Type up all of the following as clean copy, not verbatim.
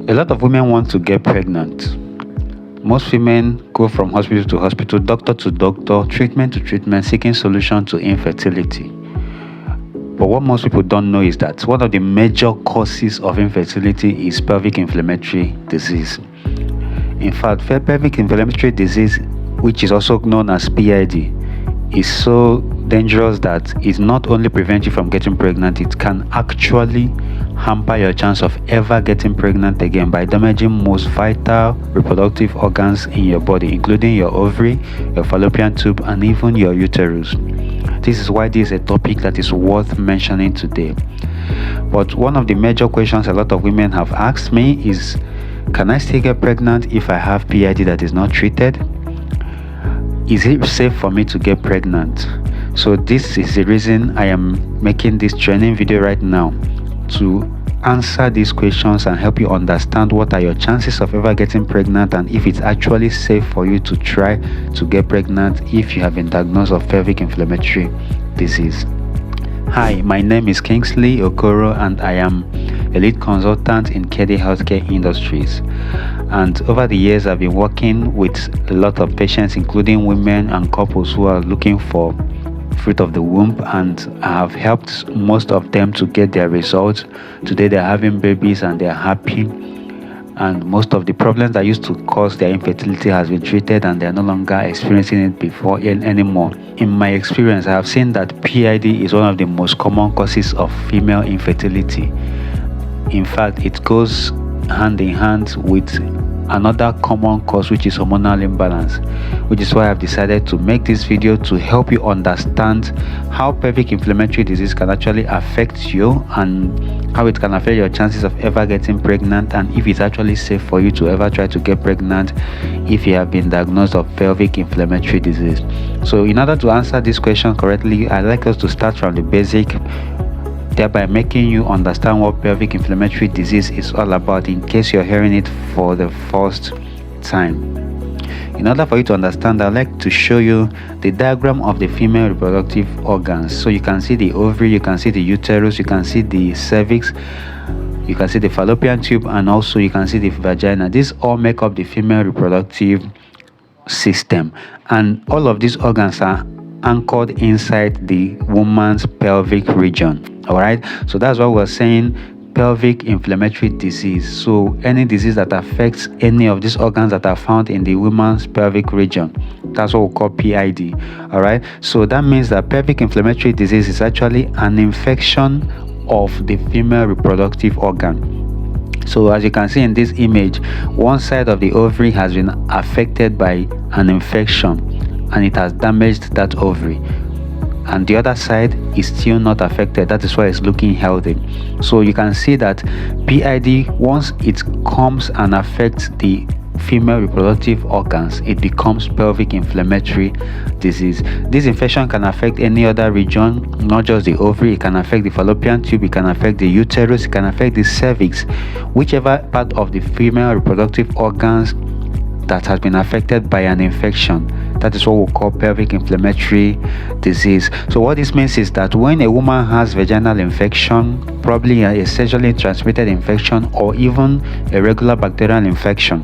A lot of women want to get pregnant. Most women go from hospital to hospital, doctor to doctor, treatment to treatment, seeking solution to infertility. But what most people don't know is that one of the major causes of infertility is pelvic inflammatory disease. In fact, pelvic inflammatory disease, which is also known as PID, is so dangerous that it not only prevents you from getting pregnant, it can actually hamper your chance of ever getting pregnant again by damaging most vital reproductive organs in your body, including your ovary, your fallopian tube, and even your uterus. This is why this is a topic that is worth mentioning today. But one of the major questions a lot of women have asked me is, can I still get pregnant if I have PID that is not treated? Is it safe for me to get pregnant? So this is the reason I am making this training video right now, to answer these questions and help you understand what are your chances of ever getting pregnant and if it's actually safe for you to try to get pregnant if you have been diagnosed with pelvic inflammatory disease. Hi, my name is Kingsley Okoro and I am a lead consultant in KD Healthcare Industries. And over the years, I've been working with a lot of patients, including women and couples who are looking for fruit of the womb, and I have helped most of them to get their results. Today they're having babies and they're happy, and most of the problems that used to cause their infertility has been treated and they're no longer experiencing it anymore. In my experience, I have seen that PID is one of the most common causes of female infertility. In fact, it goes hand in hand with another common cause, which is hormonal imbalance, which is why I've decided to make this video to help you understand how pelvic inflammatory disease can actually affect you and how it can affect your chances of ever getting pregnant, and if it's actually safe for you to ever try to get pregnant if you have been diagnosed with pelvic inflammatory disease. So in order to answer this question correctly, I'd like us to start from the basic, thereby making you understand what pelvic inflammatory disease is all about in case you're hearing it for the first time. In order for you to understand, I'd like to show you the diagram of the female reproductive organs. So you can see the ovary, you can see the uterus, you can see the cervix, you can see the fallopian tube, and also you can see the vagina. These all make up the female reproductive system, and all of these organs are anchored inside the woman's pelvic region. All right, so that's why we're saying pelvic inflammatory disease. So any disease that affects any of these organs that are found in the woman's pelvic region, that's what we call PID. All right, so that means that pelvic inflammatory disease is actually an infection of the female reproductive organ. So as you can see in this image, one side of the ovary has been affected by an infection and it has damaged that ovary, and the other side is still not affected. That is why it's looking healthy. So you can see that PID, once it comes and affects the female reproductive organs, it becomes pelvic inflammatory disease. This infection can affect any other region, not just the ovary. It can affect the fallopian tube, it can affect the uterus, it can affect the cervix, whichever part of the female reproductive organs that has been affected by an infection. That is what we call pelvic inflammatory disease. So what this means is that when a woman has vaginal infection, probably a sexually transmitted infection or even a regular bacterial infection,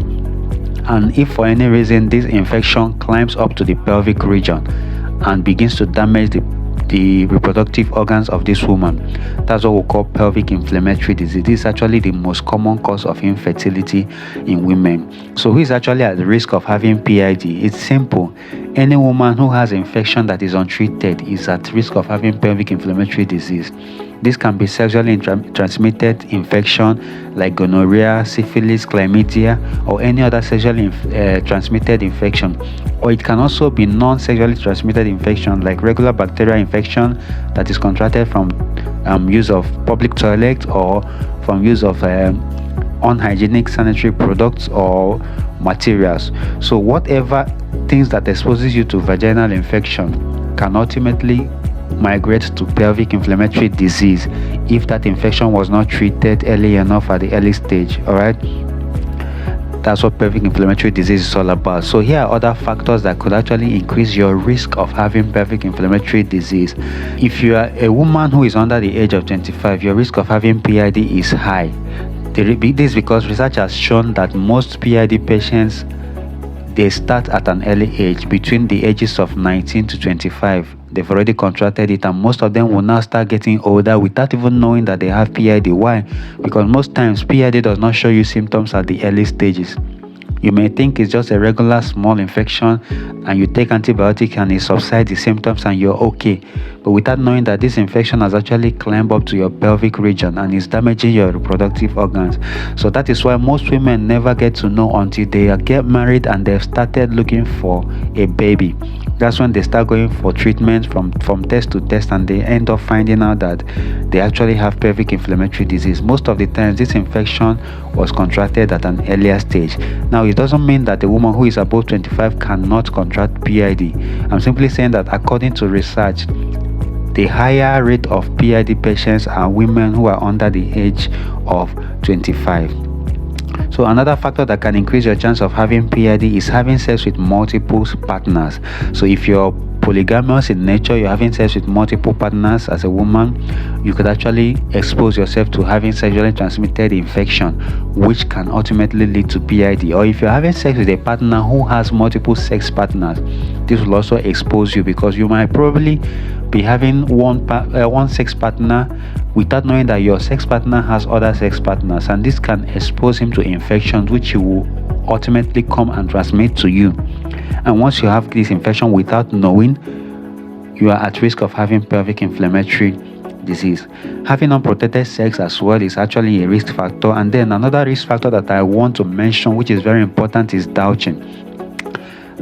and if for any reason this infection climbs up to the pelvic region and begins to damage the reproductive organs of this woman, that's what we call pelvic inflammatory disease. This is actually the most common cause of infertility in women. So who is actually at the risk of having PID? It's simple. Any woman who has infection that is untreated is at risk of having pelvic inflammatory disease. This can be sexually transmitted infection like gonorrhea, syphilis, chlamydia, or any other sexually transmitted infection. Or it can also be non-sexually transmitted infection like regular bacterial infection that is contracted from use of public toilet or from use of unhygienic sanitary products or materials. So whatever things that exposes you to vaginal infection can ultimately migrate to pelvic inflammatory disease if that infection was not treated early enough at the early stage. All right, that's what pelvic inflammatory disease is all about. So here are other factors that could actually increase your risk of having pelvic inflammatory disease. If you are a woman who is under the age of 25, your risk of having PID is high. This is because research has shown that most PID patients, they start at an early age, between the ages of 19 to 25. They've already contracted it, and most of them will now start getting older without even knowing that they have PID. Why? Because most times PID does not show you symptoms at the early stages. You may think it's just a regular small infection and you take antibiotics and it subsides the symptoms and you're okay. But without knowing that this infection has actually climbed up to your pelvic region and is damaging your reproductive organs. So that is why most women never get to know until they get married and they've started looking for a baby. That's when they start going for treatment from test to test, and they end up finding out that they actually have pelvic inflammatory disease. Most of the times this infection was contracted at an earlier stage. Now, it doesn't mean that a woman who is above 25 cannot contract PID. I'm simply saying that according to research, the higher rate of PID patients are women who are under the age of 25. So another factor that can increase your chance of having PID is having sex with multiple partners. So if you're polygamous in nature, you're having sex with multiple partners as a woman, you could actually expose yourself to having sexually transmitted infection, which can ultimately lead to PID. Or if you're having sex with a partner who has multiple sex partners, this will also expose you, because you might probably be having one sex partner without knowing that your sex partner has other sex partners, and this can expose him to infections which he will ultimately come and transmit to you. And once you have this infection without knowing, you are at risk of having pelvic inflammatory disease. Having unprotected sex as well is actually a risk factor. And then another risk factor that I want to mention, which is very important, is douching.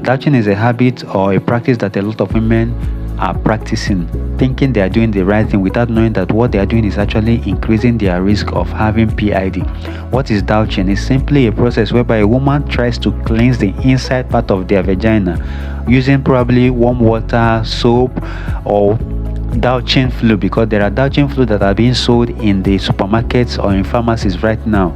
Douching is a habit or a practice that a lot of women are practicing, thinking they are doing the right thing without knowing that what they are doing is actually increasing their risk of having PID. What is douching? It's simply a process whereby a woman tries to cleanse the inside part of their vagina using probably warm water, soap, or douching fluid, because there are douching fluid that are being sold in the supermarkets or in pharmacies right now.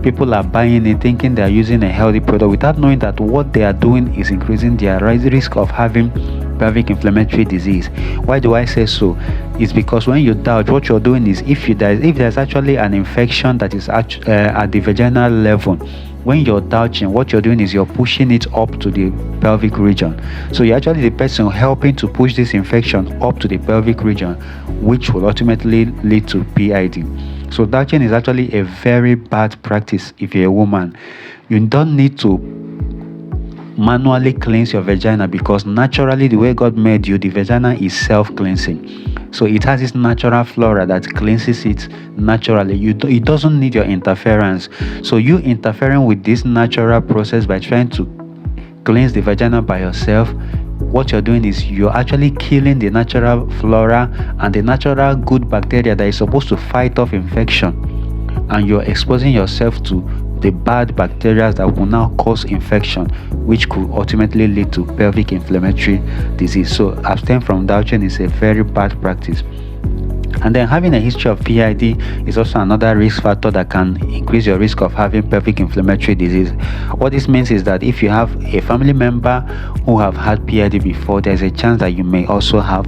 People are buying it thinking they are using a healthy product without knowing that what they are doing is increasing their risk of having pelvic inflammatory disease. Why do I say so? It's because when you douche, what you're doing is, if there's actually an infection that is at the vaginal level, when you're douching, what you're doing is you're pushing it up to the pelvic region. So you're actually the person helping to push this infection up to the pelvic region, which will ultimately lead to PID. So douching is actually a very bad practice if you're a woman. You don't need to manually cleanse your vagina, because naturally, the way God made you, the vagina is self-cleansing. So it has this natural flora that cleanses it naturally. It doesn't need your interference. So you interfering with this natural process by trying to cleanse the vagina by yourself, what you're doing is you're actually killing the natural flora and the natural good bacteria that is supposed to fight off infection, and you're exposing yourself to the bad bacteria that will now cause infection, which could ultimately lead to pelvic inflammatory disease. So abstain from douching is a very bad practice. And then having a history of PID is also another risk factor that can increase your risk of having pelvic inflammatory disease. What this means is that if you have a family member who have had PID before, there's a chance that you may also have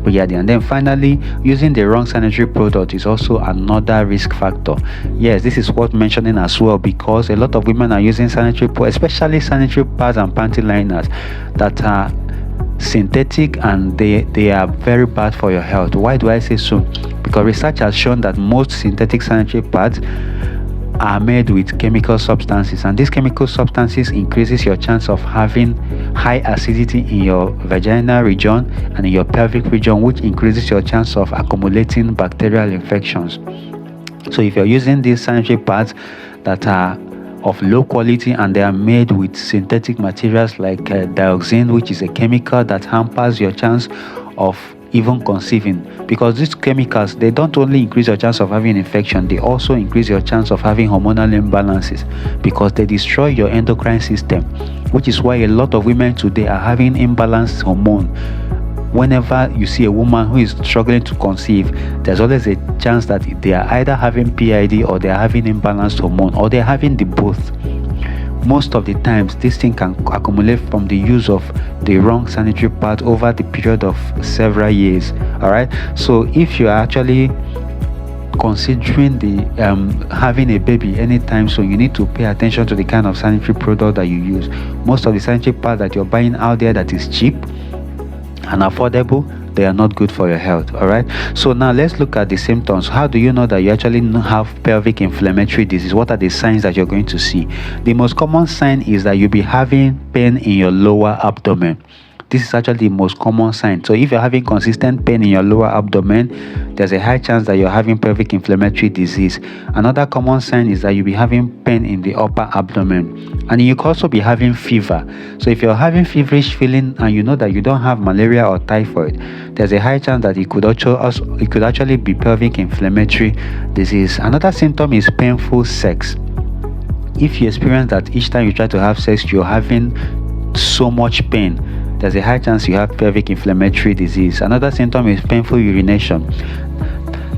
PID. And then finally, using the wrong sanitary product is also another risk factor. Yes, this is worth mentioning as well, because a lot of women are using sanitary products, especially sanitary pads and panty liners, that are synthetic, and they are very bad for your health. Why do I say so? Because research has shown that most synthetic sanitary pads are made with chemical substances, and these chemical substances increases your chance of having high acidity in your vaginal region and in your pelvic region, which increases your chance of accumulating bacterial infections. So if you're using these sanitary pads that are of low quality and they are made with synthetic materials like dioxin, which is a chemical that hampers your chance of even conceiving, because these chemicals, they don't only increase your chance of having infection, they also increase your chance of having hormonal imbalances, because they destroy your endocrine system, which is why a lot of women today are having imbalanced hormone. Whenever you see a woman who is struggling to conceive, there's always a chance that they are either having PID or they are having imbalanced hormone, or they are having the both. Most of the times, this thing can accumulate from the use of the wrong sanitary pad over the period of several years. All right. So if you are actually considering the having a baby anytime soon, you need to pay attention to the kind of sanitary product that you use. Most of the sanitary pads that you're buying out there that is cheap and affordable, they are not good for your health. All right, so now let's look at the symptoms. How do you know that you actually have pelvic inflammatory disease? What are the signs that you're going to see? The most common sign is that you'll be having pain in your lower abdomen. This is actually the most common sign. So if you're having consistent pain in your lower abdomen, there's a high chance that you're having pelvic inflammatory disease. Another common sign is that you'll be having pain in the upper abdomen, and you could also be having fever. So if you're having feverish feeling and you know that you don't have malaria or typhoid, there's a high chance that it could actually be pelvic inflammatory disease. Another symptom is painful sex. If you experience that each time you try to have sex, you're having so much pain, there's a high chance you have pelvic inflammatory disease. Another symptom is painful urination.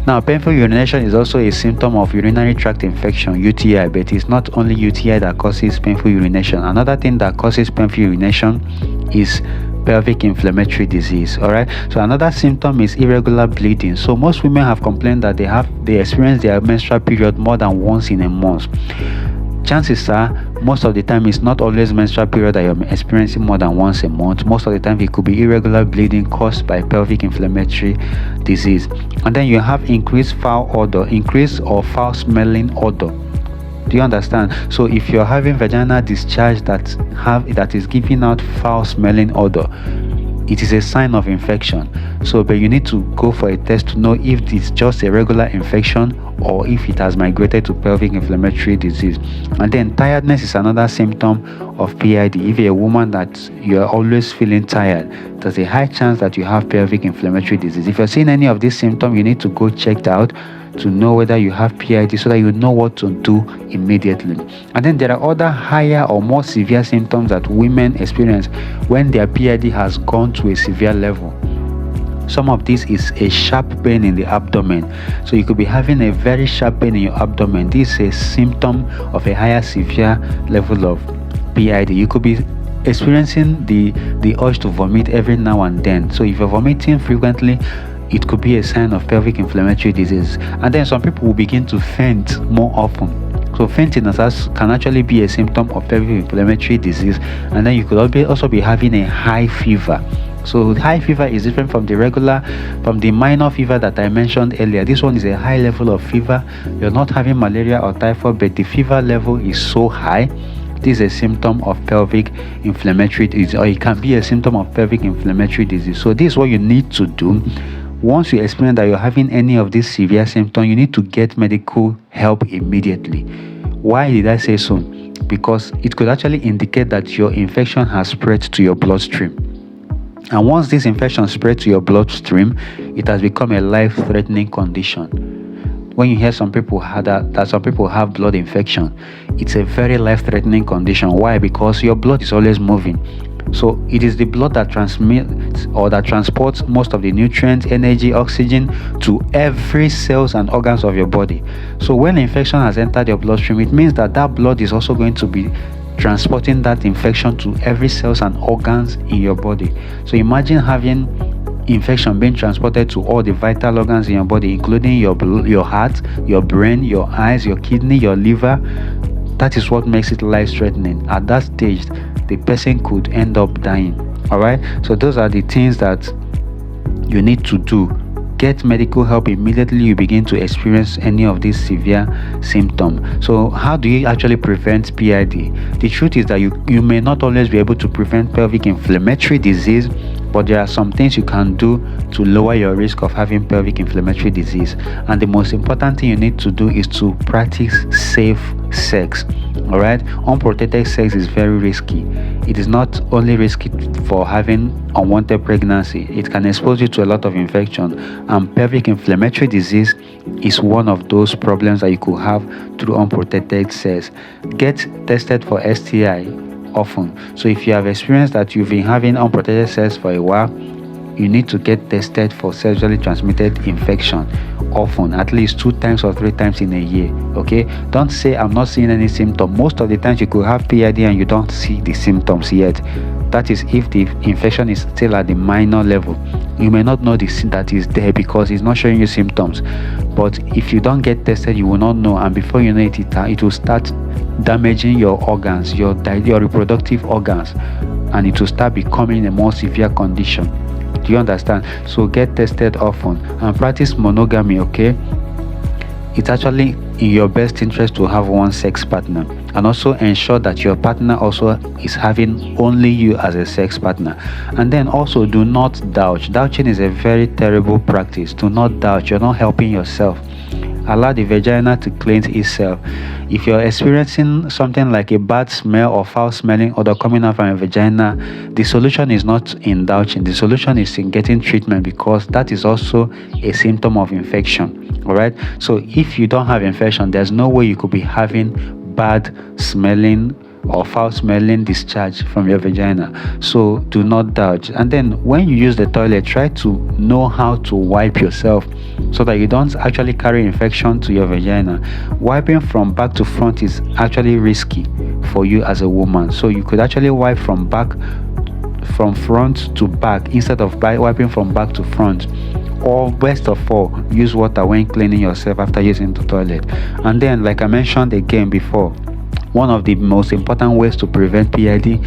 Now, painful urination is also a symptom of urinary tract infection, UTI, but it's not only UTI that causes painful urination. Another thing that causes painful urination is pelvic inflammatory disease. All right, so another symptom is irregular bleeding. So most women have complained that they experience their menstrual period more than once in a month. Chances are, most of the time, it's not always menstrual period that you're experiencing more than once a month. Most of the time, it could be irregular bleeding caused by pelvic inflammatory disease. And then you have increased or foul smelling odor. Do you understand? So if you're having vaginal discharge that is giving out foul smelling odor, it is a sign of infection. So, but you need to go for a test to know if it's just a regular infection or if it has migrated to pelvic inflammatory disease. And then tiredness is another symptom of PID. If you're a woman that you're always feeling tired, there's a high chance that you have pelvic inflammatory disease. If you're seeing any of these symptoms, you need to go checked out to know whether you have PID so that you know what to do immediately. And then there are other higher or more severe symptoms that women experience when their PID has gone to a severe level. Some of this is a sharp pain in the abdomen. So you could be having a very sharp pain in your abdomen. This is a symptom of a higher severe level of PID. You could be experiencing the urge to vomit every now and then. So if you're vomiting frequently, it could be a sign of pelvic inflammatory disease. And then some people will begin to faint more often. So fainting can actually be a symptom of pelvic inflammatory disease. And then you could also be having a high fever. So high fever is different from the minor fever that I mentioned earlier. This one is a high level of fever. You're not having malaria or typhoid, but the fever level is so high. This is a symptom of pelvic inflammatory disease, or it can be a symptom of pelvic inflammatory disease. So this is what you need to do. Once you experience that you're having any of these severe symptoms, you need to get medical help immediately. Why did I say so? Because it could actually indicate that your infection has spread to your bloodstream. And once this infection spreads to your bloodstream, it has become a life-threatening condition. When you hear some people that some people have blood infection, it's a very life-threatening condition. Why? Because your blood is always moving. So it is the blood that transmits or that transports most of the nutrients, energy, oxygen to every cells and organs of your body. So when infection has entered your bloodstream, it means that blood is also going to be transporting that infection to every cells and organs in your body. So imagine having infection being transported to all the vital organs in your body, including your heart, your brain, your eyes, your kidney, your liver. That is what makes it life-threatening. At that stage, the person could end up dying. All right, so those are the things that you need to do. Get medical help immediately you begin to experience any of these severe symptoms. So how do you actually prevent PID? The truth is that you may not always be able to prevent pelvic inflammatory disease, but there are some things you can do to lower your risk of having pelvic inflammatory disease. And the most important thing you need to do is to practice safe sex. All right, unprotected sex is very risky. It is not only risky for having unwanted pregnancy, it can expose you to a lot of infection, and pelvic inflammatory disease is one of those problems that you could have through unprotected sex. Get tested for STI often. So if you have experienced that you've been having unprotected sex for a while, you need to get tested for sexually transmitted infection often, at least 2 times or 3 times in a year. Okay, don't say I'm not seeing any symptom. Most of the times you could have PID and you don't see the symptoms yet. That is, if the infection is still at the minor level, you may not know that is there because it's not showing you symptoms. But if you don't get tested, you will not know, and before you know it, it will start damaging your organs, your reproductive organs, and it will start becoming a more severe condition. Do you understand? So get tested often and practice monogamy, okay? It's actually in your best interest to have one sex partner, and also ensure that your partner also is having only you as a sex partner. And then also do not douche. Douching is a very terrible practice. Do not douche. You're not helping yourself. Allow the vagina to cleanse itself. If you're experiencing something like a bad smell or foul smelling odor coming out from your vagina, the solution is not in douching. The solution is in getting treatment, because that is also a symptom of infection. All right. So if you don't have infection, there's no way you could be having bad smelling or foul smelling discharge from your vagina. So do not douche. And then when you use the toilet, try to know how to wipe yourself so that you don't actually carry infection to your vagina. Wiping from back to front is actually risky for you as a woman. So you could actually wipe from front to back instead of wiping from back to front. Or best of all, use water when cleaning yourself after using the toilet. And then, like I mentioned again before, one of the most important ways to prevent PID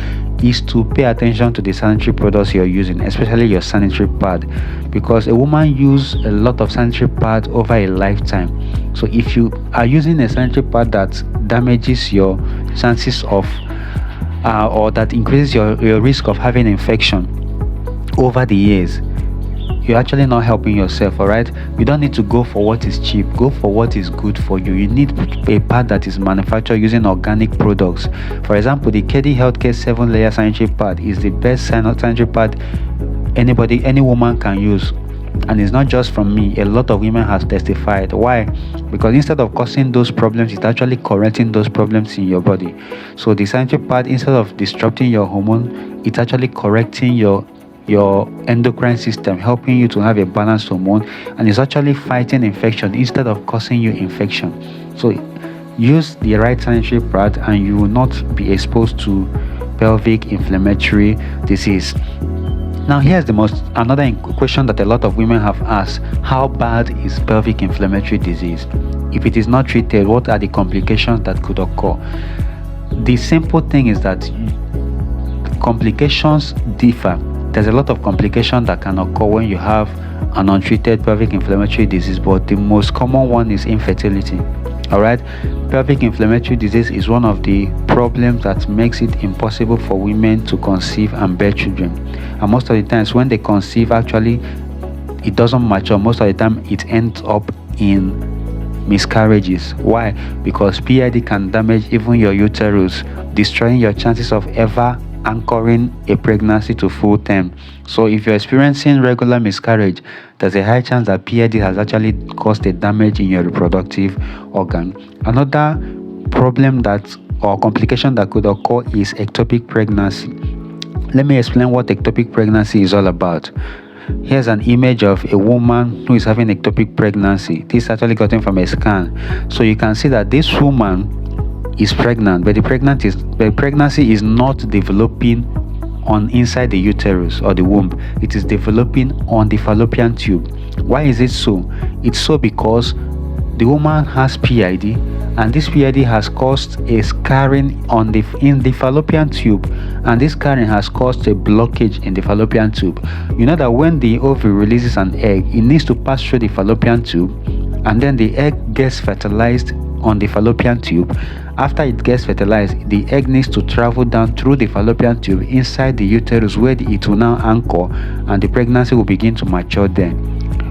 is to pay attention to the sanitary products you're using, especially your sanitary pad, because a woman uses a lot of sanitary pads over a lifetime. So if you are using a sanitary pad that damages your chances of or that increases your risk of having infection over the years, you're actually not helping yourself. All right, you don't need to go for what is cheap. Go for what is good for you. You need a pad that is manufactured using organic products. For example, the KD Healthcare 7-layer sanitary pad is the best sanitary pad any woman can use. And it's not just from me, a lot of women have testified. Why? Because instead of causing those problems, it's actually correcting those problems in your body. So the sanitary pad, instead of disrupting your hormone, it's actually correcting your endocrine system, helping you to have a balanced hormone, and it's actually fighting infection instead of causing you infection. So use the right sanitary pad and you will not be exposed to pelvic inflammatory disease. Now here's another question that a lot of women have asked: how bad is pelvic inflammatory disease? If it is not treated, what are the complications that could occur? The simple thing is that complications differ. There's a lot of complications that can occur when you have an untreated pelvic inflammatory disease, but the most common one is infertility. Alright, pelvic inflammatory disease is one of the problems that makes it impossible for women to conceive and bear children. And most of the times when they conceive, actually it doesn't mature. Most of the time it ends up in miscarriages. Why? Because PID can damage even your uterus, destroying your chances of ever anchoring a pregnancy to full term. So if you're experiencing regular miscarriage, there's a high chance that PID has actually caused a damage in your reproductive organ. Another problem or complication that could occur is ectopic pregnancy. Let me explain what ectopic pregnancy is all about. Here's an image of a woman who is having ectopic pregnancy. This is actually gotten from a scan. So you can see that this woman is pregnant, but the pregnancy is not developing on inside the uterus or the womb. It is developing on the fallopian tube. Why is it so? It's so because the woman has PID, and this PID has caused a scarring in the fallopian tube, and this scarring has caused a blockage in the fallopian tube. You know that when the ovary releases an egg, it needs to pass through the fallopian tube, and then the egg gets fertilized on the fallopian tube. After it gets fertilized, the egg needs to travel down through the fallopian tube inside the uterus, where it will now anchor and the pregnancy will begin to mature there.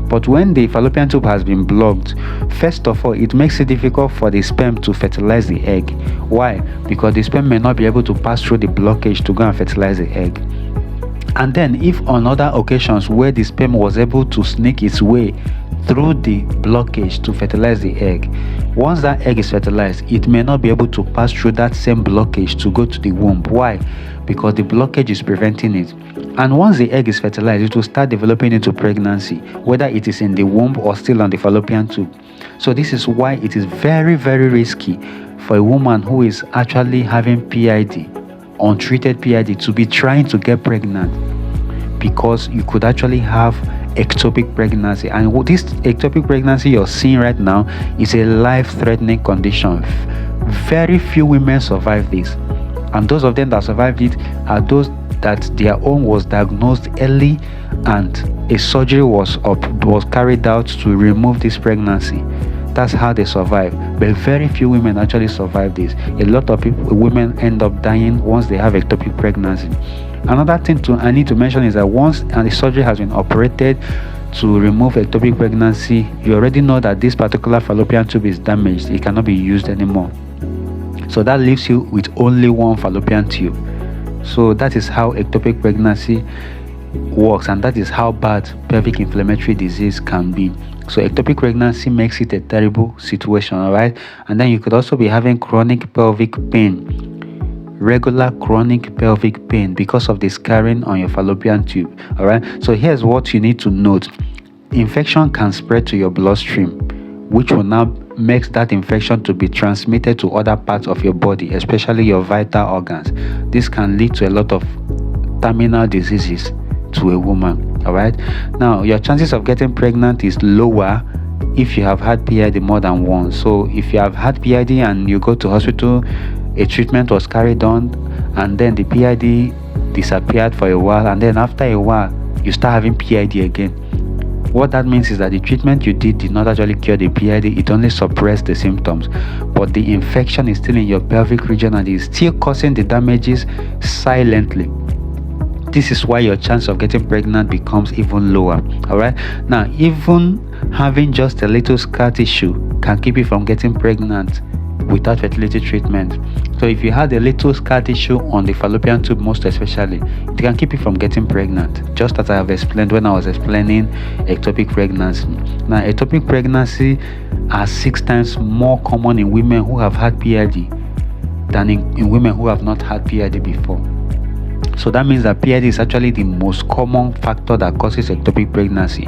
But when the fallopian tube has been blocked, first of all, it makes it difficult for the sperm to fertilize the egg. Why? Because the sperm may not be able to pass through the blockage to go and fertilize the egg. And then if on other occasions where the sperm was able to sneak its way through the blockage to fertilize the egg, once that egg is fertilized, it may not be able to pass through that same blockage to go to the womb. Why? Because the blockage is preventing it. And once the egg is fertilized, it will start developing into pregnancy, whether it is in the womb or still on the fallopian tube. So this is why it is very, very risky for a woman who is actually having PID untreated PID to be trying to get pregnant, because you could actually have ectopic pregnancy. And this ectopic pregnancy you're seeing right now is a life-threatening condition. Very few women survive this, and those of them that survived it are those that their own was diagnosed early and a surgery was carried out to remove this pregnancy. That's how they survive. But very few women actually survive this. A lot of women end up dying once they have ectopic pregnancy. Another thing I need to mention is that once the surgery has been operated to remove ectopic pregnancy, you already know that this particular fallopian tube is damaged. It cannot be used anymore. So that leaves you with only one fallopian tube. So that is how ectopic pregnancy works, and that is how bad pelvic inflammatory disease can be. So ectopic pregnancy makes it a terrible situation, all right? And then you could also be having chronic pelvic pain, regular chronic pelvic pain because of the scarring on your fallopian tube, all right? So here's what you need to note. Infection can spread to your bloodstream, which will now makes that infection to be transmitted to other parts of your body, especially your vital organs. This can lead to a lot of terminal diseases to a woman. All right, now your chances of getting pregnant is lower if you have had PID more than once. So if you have had PID and you go to hospital, a treatment was carried on, and then the PID disappeared for a while, and then after a while you start having PID again. What that means is that the treatment you did not actually cure the PID, it only suppressed the symptoms, but the infection is still in your pelvic region and is still causing the damages silently. This is why your chance of getting pregnant becomes even lower. All right, now even having just a little scar tissue can keep you from getting pregnant without fertility treatment. So if you had a little scar tissue on the fallopian tube, most especially, it can keep you from getting pregnant, just as I have explained when I was explaining ectopic pregnancy. Now ectopic pregnancy are 6 times more common in women who have had PID than in women who have not had PID before. So that means that PID is actually the most common factor that causes ectopic pregnancy.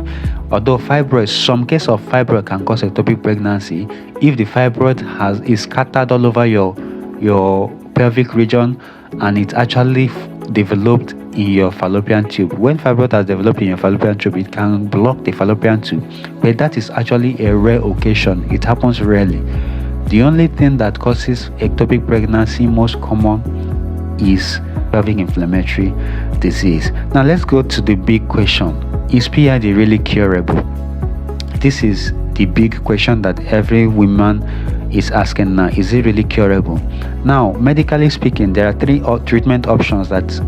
Although some case of fibroid can cause ectopic pregnancy if the fibroid is scattered all over your pelvic region and it actually developed in your fallopian tube. When fibroid has developed in your fallopian tube, it can block the fallopian tube, but that is actually a rare occasion. It happens rarely. The only thing that causes ectopic pregnancy most common is pelvic inflammatory disease. Now let's go to the big question. Is PID really curable? This is the big question that every woman is asking now. Is it really curable? Now, medically speaking, there are 3 treatment options that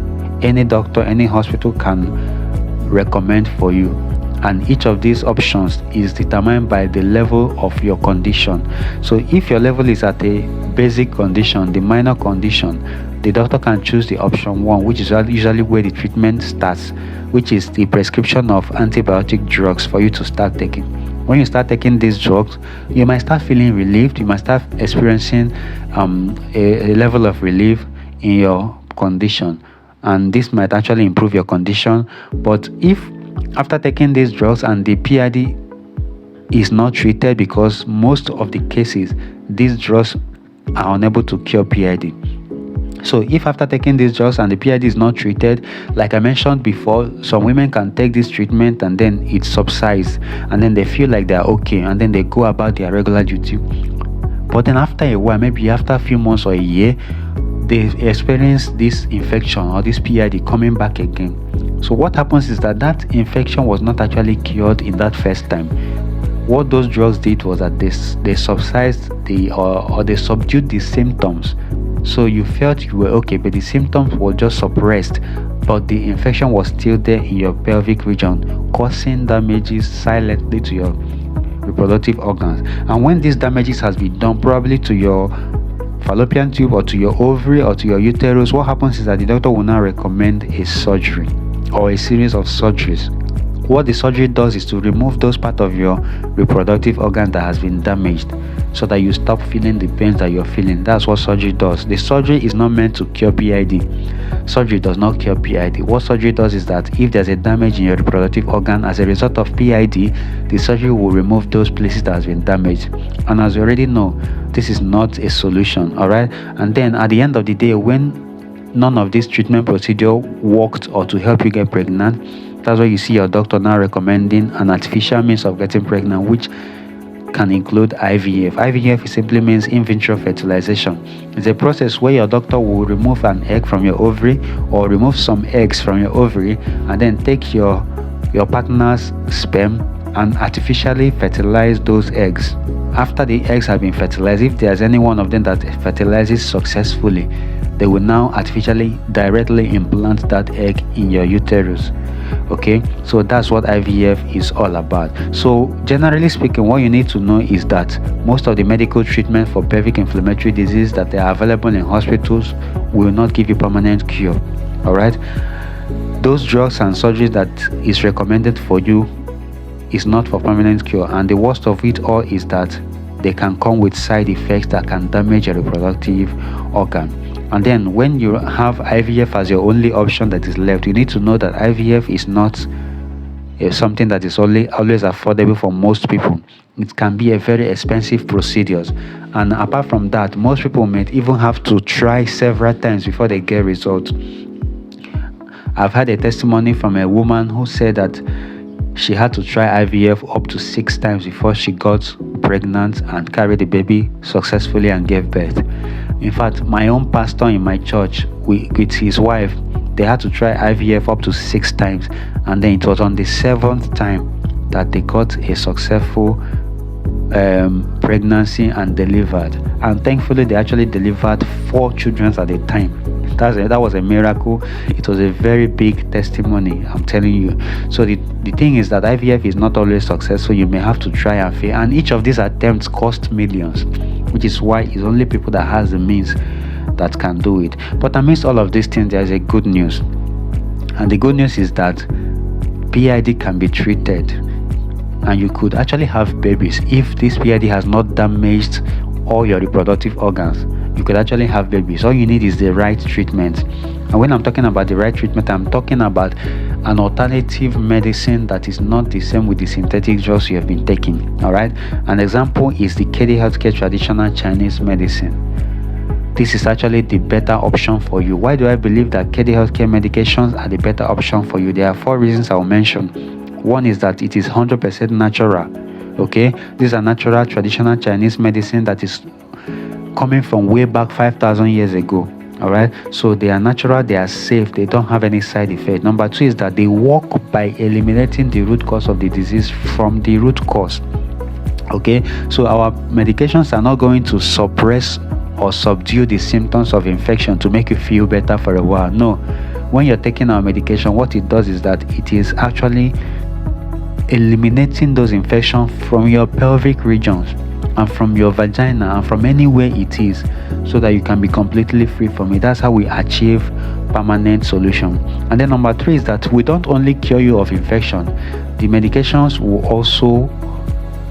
any doctor, any hospital can recommend for you. And each of these options is determined by the level of your condition. So if your level is at a basic condition, the minor condition, the doctor can choose the option 1, which is usually where the treatment starts, which is the prescription of antibiotic drugs for you to start taking. When you start taking these drugs, you might start feeling relieved. You might start experiencing a level of relief in your condition, and this might actually improve your condition. But if after taking these drugs and the PID is not treated, because most of the cases these drugs are unable to cure PID. So if after taking these drugs and the PID is not treated, like I mentioned before, some women can take this treatment and then it subsides, and then they feel like they're okay, and then they go about their regular duty. But then after a while, maybe after a few months or a year, they experience this infection or this PID coming back again. So what happens is that infection was not actually cured in that first time. What those drugs did was that they subsided or they subdued the symptoms. So you felt you were okay, but the symptoms were just suppressed, but the infection was still there in your pelvic region, causing damages silently to your reproductive organs. And when these damages has been done, probably to your fallopian tube or to your ovary or to your uterus, what happens is that the doctor will now recommend a surgery or a series of surgeries. What the surgery does is to remove those parts of your reproductive organ that has been damaged, so that you stop feeling the pains that you're feeling. That's what surgery does. The surgery is not meant to cure PID. Surgery does not cure PID. What surgery does is that if there's a damage in your reproductive organ as a result of PID, the surgery will remove those places that has been damaged. And as you already know, this is not a solution, all right? And then at the end of the day, when none of this treatment procedure worked or to help you get pregnant, that's why you see your doctor now recommending an artificial means of getting pregnant, which can include IVF. IVF simply means in vitro fertilization. It's a process where your doctor will remove an egg from your ovary or remove some eggs from your ovary and then take your partner's sperm and artificially fertilize those eggs. After the eggs have been fertilized, if there's any one of them that fertilizes successfully, they will now artificially directly implant that egg in your uterus. Okay, so that's what IVF is all about. So generally speaking, what you need to know is that most of the medical treatment for pelvic inflammatory disease that are available in hospitals will not give you permanent cure. All right, those drugs and surgeries that is recommended for you is not for permanent cure, and the worst of it all is that they can come with side effects that can damage your reproductive organ. And then when you have IVF as your only option that is left, you need to know that IVF is not something that is always affordable for most people. It can be a very expensive procedure, and apart from that, most people may even have to try several times before they get results. I've had a testimony from a woman who said that she had to try IVF up to 6 times before she got pregnant and carried the baby successfully and gave birth. In fact, my own pastor in my church with his wife, they had to try IVF up to 6 times, and then it was on the 7th time that they got a successful pregnancy and delivered. And thankfully, they actually delivered 4 children at a time. That was a miracle. It was a very big testimony, I'm telling you. So the thing is that IVF is not always successful. You may have to try and fail, and each of these attempts cost millions, which is why it's only people that has the means that can do it. But amidst all of these things, there is a good news, and the good news is that PID can be treated, and you could actually have babies if this PID has not damaged all your reproductive organs. You could actually have babies. All you need is the right treatment. And when I'm talking about the right treatment, I'm talking about an alternative medicine that is not the same with the synthetic drugs you have been taking. All right. An example is the KD Healthcare traditional Chinese medicine. This is actually the better option for you. Why do I believe that KD Healthcare medications are the better option for you? There are 4 reasons I'll mention. One is that it is 100% natural. Okay, these are natural traditional Chinese medicine that is coming from way back 5,000 years ago. All right, so they are natural, they are safe, they don't have any side effect. Number 2 is that they work by eliminating the root cause of the disease from the root cause. Okay, so our medications are not going to suppress or subdue the symptoms of infection to make you feel better for a while. No, when you're taking our medication, what it does is that it is actually eliminating those infections from your pelvic regions and from your vagina and from anywhere it is, so that you can be completely free from it. That's how we achieve permanent solution. And then number 3 is that we don't only cure you of infection, the medications will also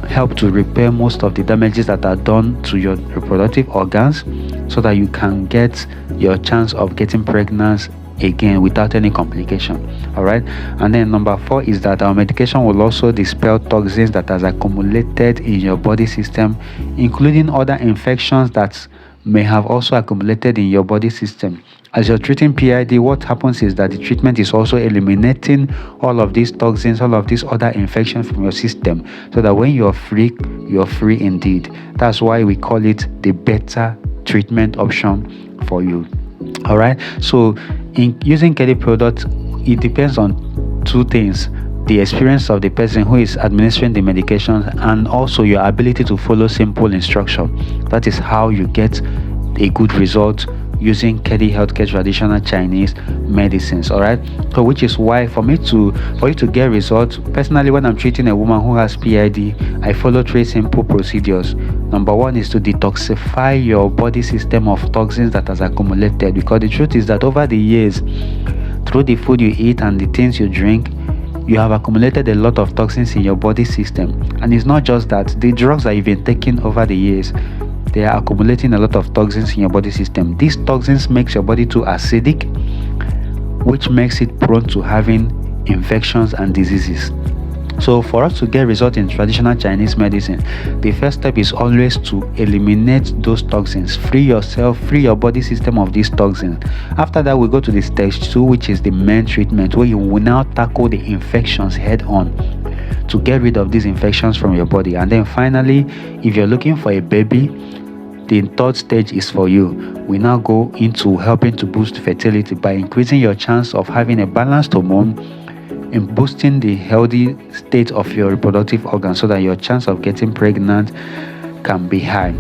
help to repair most of the damages that are done to your reproductive organs, so that you can get your chance of getting pregnant again without any complication. All right, and then number 4 is that our medication will also dispel toxins that has accumulated in your body system, including other infections that may have also accumulated in your body system. As you're treating PID, what happens is that the treatment is also eliminating all of these toxins, all of these other infections from your system, so that when you're free indeed. That's why we call it the better treatment option for you. All right, so in using KD products, it depends on 2 things: the experience of the person who is administering the medications, and also your ability to follow simple instruction. That is how you get a good result using KD Healthcare traditional Chinese medicines. All right, so which is why for you to get results, personally, when I'm treating a woman who has PID, I follow 3 simple procedures. Number 1 is to detoxify your body system of toxins that has accumulated, because the truth is that over the years, through the food you eat and the things you drink, you have accumulated a lot of toxins in your body system. And it's not just that, the drugs that you've been taking over the years, they are accumulating a lot of toxins in your body system. These toxins makes your body too acidic, which makes it prone to having infections and diseases. So for us to get results in traditional Chinese medicine, the first step is always to eliminate those toxins. Free yourself, free your body system of these toxins. After that, we go to the stage 2, which is the main treatment, where you will now tackle the infections head on to get rid of these infections from your body. And then finally, if you're looking for a baby, the third stage is for you. We now go into helping to boost fertility by increasing your chance of having a balanced hormone and boosting the healthy state of your reproductive organs so that your chance of getting pregnant can be high.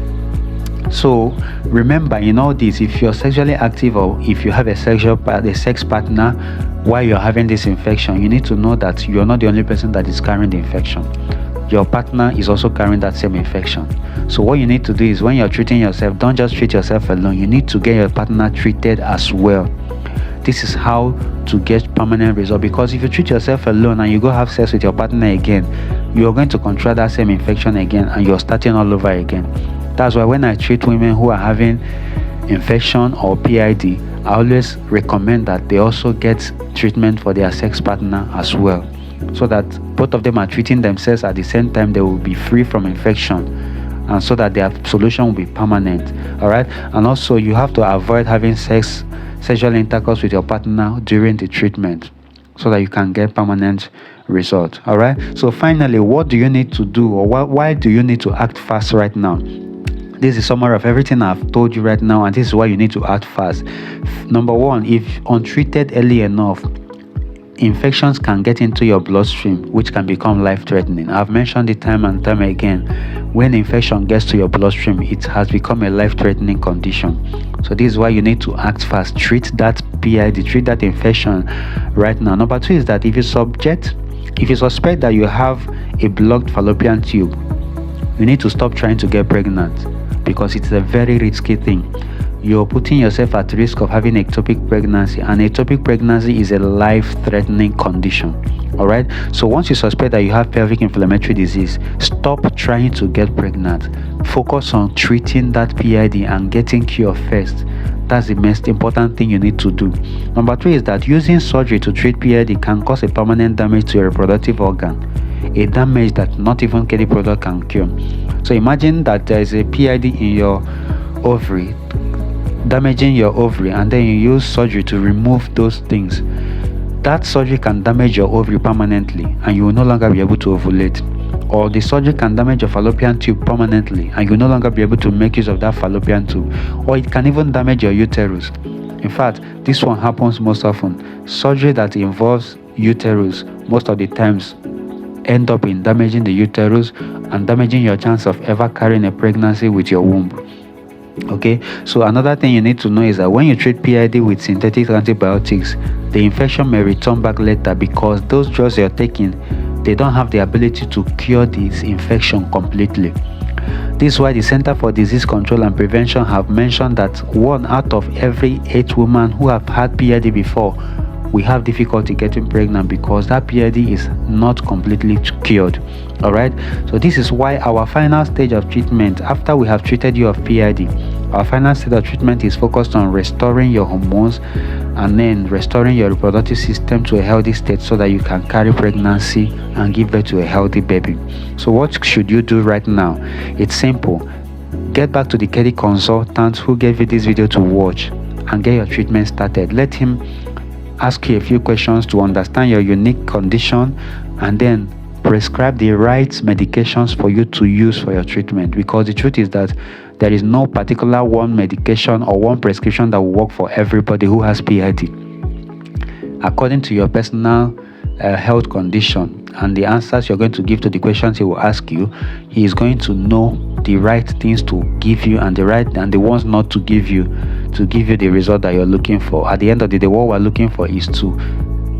So remember, in all this, if you're sexually active or if you have a sex partner while you're having this infection, you need to know that you're not the only person that is carrying the infection. Your partner is also carrying that same infection. So what you need to do is, when you're treating yourself, don't just treat yourself alone. You need to get your partner treated as well. This is how to get permanent result, because if you treat yourself alone and you go have sex with your partner again, you're going to contract that same infection again and you're starting all over again. That's why when I treat women who are having infection or PID, I always recommend that they also get treatment for their sex partner as well, so that both of them are treating themselves at the same time. They will be free from infection, and so that their solution will be permanent. All right. And also, you have to avoid having sexual intercourse with your partner during the treatment, so that you can get permanent result. All right. So finally, what do you need to do, or why do you need to act fast right now? This is a summary of everything I've told you right now, and this is why you need to act fast. Number one, if untreated early enough, infections can get into your bloodstream, which can become life-threatening. I've mentioned it time and time again. When infection gets to your bloodstream, it has become a life-threatening condition. So this is why you need to act fast. Treat that PID, treat that infection right now. Number two is that if you suspect that you have a blocked fallopian tube, you need to stop trying to get pregnant, because it's a very risky thing. You're putting yourself at risk of having ectopic pregnancy, and ectopic pregnancy is a life-threatening condition. All right. So once you suspect that you have pelvic inflammatory disease, stop trying to get pregnant. Focus on treating that PID and getting cure first. That's the most important thing you need to do. Number three is that using surgery to treat PID can cause a permanent damage to your reproductive organ, a damage that not even KD product can cure. So imagine that there is a PID in your ovary, damaging your ovary, and then you use surgery to remove those things. That surgery can damage your ovary permanently, and you will no longer be able to ovulate. Or the surgery can damage your fallopian tube permanently, and you will no longer be able to make use of that fallopian tube. Or it can even damage your uterus. In fact, this one happens most often. Surgery that involves uterus most of the times end up in damaging the uterus and damaging your chance of ever carrying a pregnancy with your womb. Okay, so another thing you need to know is that when you treat PID with synthetic antibiotics, the infection may return back later, because those drugs you're taking, they don't have the ability to cure this infection completely. This is why the Center for Disease Control and Prevention have mentioned that 1 out of every 8 women who have had PID before, we have difficulty getting pregnant, because that PID is not completely cured. All right. So this is why our final stage of treatment, after we have treated you of PID, our final stage of treatment is focused on restoring your hormones and then restoring your reproductive system to a healthy state, so that you can carry pregnancy and give birth to a healthy baby. So what should you do right now? It's simple. Get back to the KD consultant who gave you this video to watch and get your treatment started. Let him ask you a few questions to understand your unique condition, and then prescribe the right medications for you to use for your treatment. Because the truth is that there is no particular one medication or one prescription that will work for everybody who has PID. According to your personal health condition and the answers you're going to give to the questions he will ask you, he is going to know the right things to give you and the ones not to give you the result that you're looking for. At the end of the day, what we're looking for is to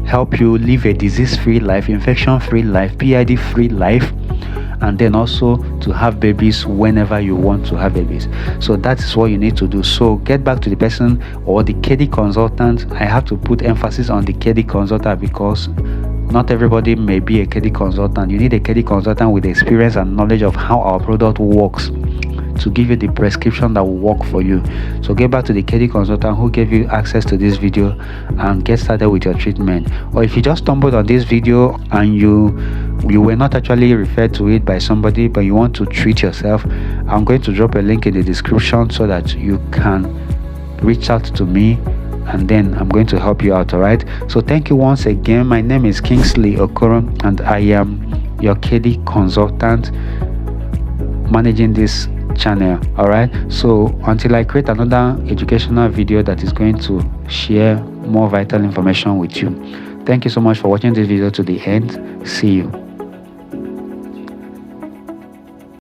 help you live a disease-free life, infection-free life, PID-free life, and then also to have babies whenever you want to have babies. So that is what you need to do. So get back to the person or the KD consultant. I have to put emphasis on the KD consultant, because not everybody may be a KD consultant. You need a KD consultant with experience and knowledge of how our product works to give you the prescription that will work for you. So get back to the KD consultant who gave you access to this video and get started with your treatment. Or if you just stumbled on this video and you were not actually referred to it by somebody, but you want to treat yourself, I'm going to drop a link in the description so that you can reach out to me, and then I'm going to help you out. All right, so thank you once again. My name is Kingsley Okoro and I am your KD consultant managing this channel. All right, so until I create another educational video that is going to share more vital information with you, thank you so much for watching this video to the end. See you.